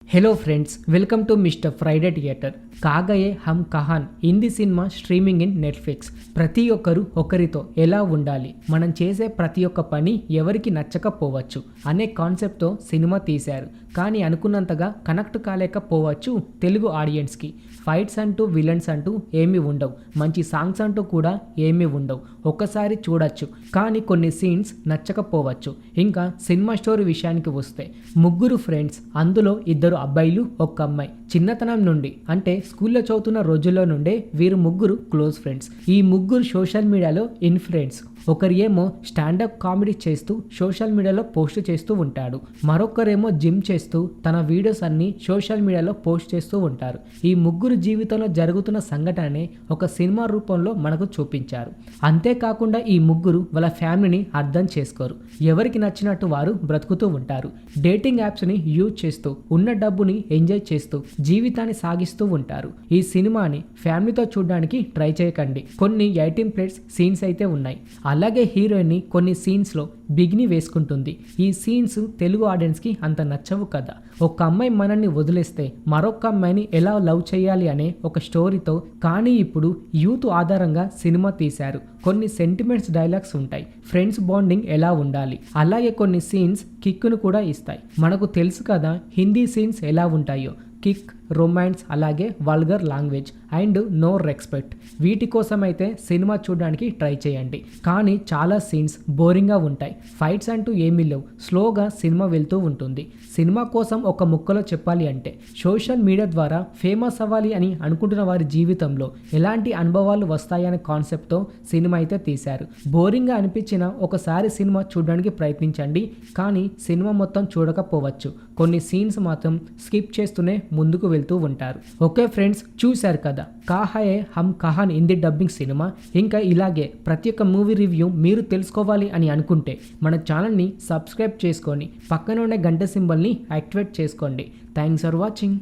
Hello friends, welcome to Mister Friday Theatre. Kho Gaye Hum Kahan Hindi cinema streaming in Netflix. ప్రతి ఒక్కరు ఒకరితో ఎలా ఉండాలి, మనం చేసే ప్రతి ఒక్క పని ఎవరికి నచ్చకపోవచ్చు అనే కాన్సెప్ట్తో సినిమా తీశారు. కానీ అనుకున్నంతగా కనెక్ట్ కాలేకపోవచ్చు తెలుగు ఆడియన్స్కి. ఫైట్స్ అంటూ విలన్స్ అంటూ ఏమీ ఉండవు, మంచి సాంగ్స్ అంటూ కూడా ఏమీ ఉండవు. ఒక్కసారి చూడొచ్చు కానీ కొన్ని సీన్స్ నచ్చకపోవచ్చు. ఇంకా సినిమా స్టోరీ విషయానికి వస్తే, ముగ్గురు ఫ్రెండ్స్, అందులో ఇద్దరు అబ్బాయిలు ఒక్క అమ్మాయి. చిన్నతనం నుండి అంటే స్కూల్లో చదువుతున్న రోజుల్లో నుండే వీరు ముగ్గురు క్లోజ్ ఫ్రెండ్స్. ఈ ముగ్గురు సోషల్ మీడియాలో ఇన్ఫ్లుయెన్స్. ఒకరు ఏమో స్టాండప్ కామెడీ చేస్తూ సోషల్ మీడియాలో పోస్ట్ చేస్తూ ఉంటాడు, మరొకరేమో జిమ్ చేస్తూ తన వీడియోస్ అన్ని సోషల్ మీడియాలో పోస్ట్ చేస్తూ ఉంటారు. ఈ ముగ్గురు జీవితంలో జరుగుతున్న సంఘటననే ఒక సినిమా రూపంలో మనకు చూపించారు. అంతేకాకుండా ఈ ముగ్గురు వాళ్ళ ఫ్యామిలీని అర్థం చేసుకోరు, ఎవరికి నచ్చినట్టు వారు బ్రతుకుతూ ఉంటారు. డేటింగ్ యాప్స్ని యూజ్ చేస్తూ ఉన్న డబ్బుని ఎంజాయ్ చేస్తూ జీవితాన్ని సాగిస్తూ ఉంటారు. ఈ సినిమాని ఫ్యామిలీతో చూడడానికి ట్రై చేయకండి. కొన్ని 18+ సీన్స్ అయితే ఉన్నాయి. అలాగే హీరోయిన్ కొన్ని సీన్స్లో బిగిని వేసుకుంటుంది. ఈ సీన్స్ తెలుగు ఆడియన్స్కి అంత నచ్చవు కదా. ఒక అమ్మాయి మనల్ని వదిలేస్తే మరొక అమ్మాయిని ఎలా లవ్ చేయాలి అనే ఒక స్టోరీతో, కానీ ఇప్పుడు యూత్ ఆధారంగా సినిమా తీశారు. కొన్ని సెంటిమెంట్స్ డైలాగ్స్ ఉంటాయి, ఫ్రెండ్స్ బాండింగ్ ఎలా ఉండాలి, అలాగే కొన్ని సీన్స్ కిక్ను కూడా ఇస్తాయి. మనకు తెలుసు కదా హిందీ సీన్స్ ఎలా ఉంటాయో, కిక్, రొమాన్స్, అలాగే vulgar language and no respect. వీటి కోసం అయితే సినిమా చూడడానికి ట్రై చేయండి. కానీ చాలా సీన్స్ బోరింగ్గా ఉంటాయి, ఫైట్స్ అంటూ ఏమీ లేవు, స్లోగా సినిమా వెళ్తూ ఉంటుంది. సినిమా కోసం ఒక ముక్కలో చెప్పాలి అంటే, సోషల్ మీడియా ద్వారా ఫేమస్ అవ్వాలి అని అనుకుంటున్న వారి జీవితంలో ఎలాంటి అనుభవాలు వస్తాయనే కాన్సెప్ట్తో సినిమా అయితే తీశారు. బోరింగ్గా అనిపించిన ఒకసారి సినిమా చూడడానికి ప్రయత్నించండి, కానీ సినిమా మొత్తం చూడకపోవచ్చు. కొన్ని సీన్స్ మాత్రం స్కిప్ చేస్తూనే ముందుకు వెళ్తూ ఉంటారు. ఓకే ఫ్రెండ్స్, చూశారు కదా కాహయే హమ్ కహాన్ హిందీ డబ్బింగ్ సినిమా. ఇంకా ఇలాగే ప్రతి ఒక్క మూవీ రివ్యూ మీరు తెలుసుకోవాలి అని అనుకుంటే మన ఛానల్ని సబ్స్క్రైబ్ చేసుకొని పక్కన ఉన్న గంట సింబల్ని యాక్టివేట్ చేసుకోండి. Thanks for watching.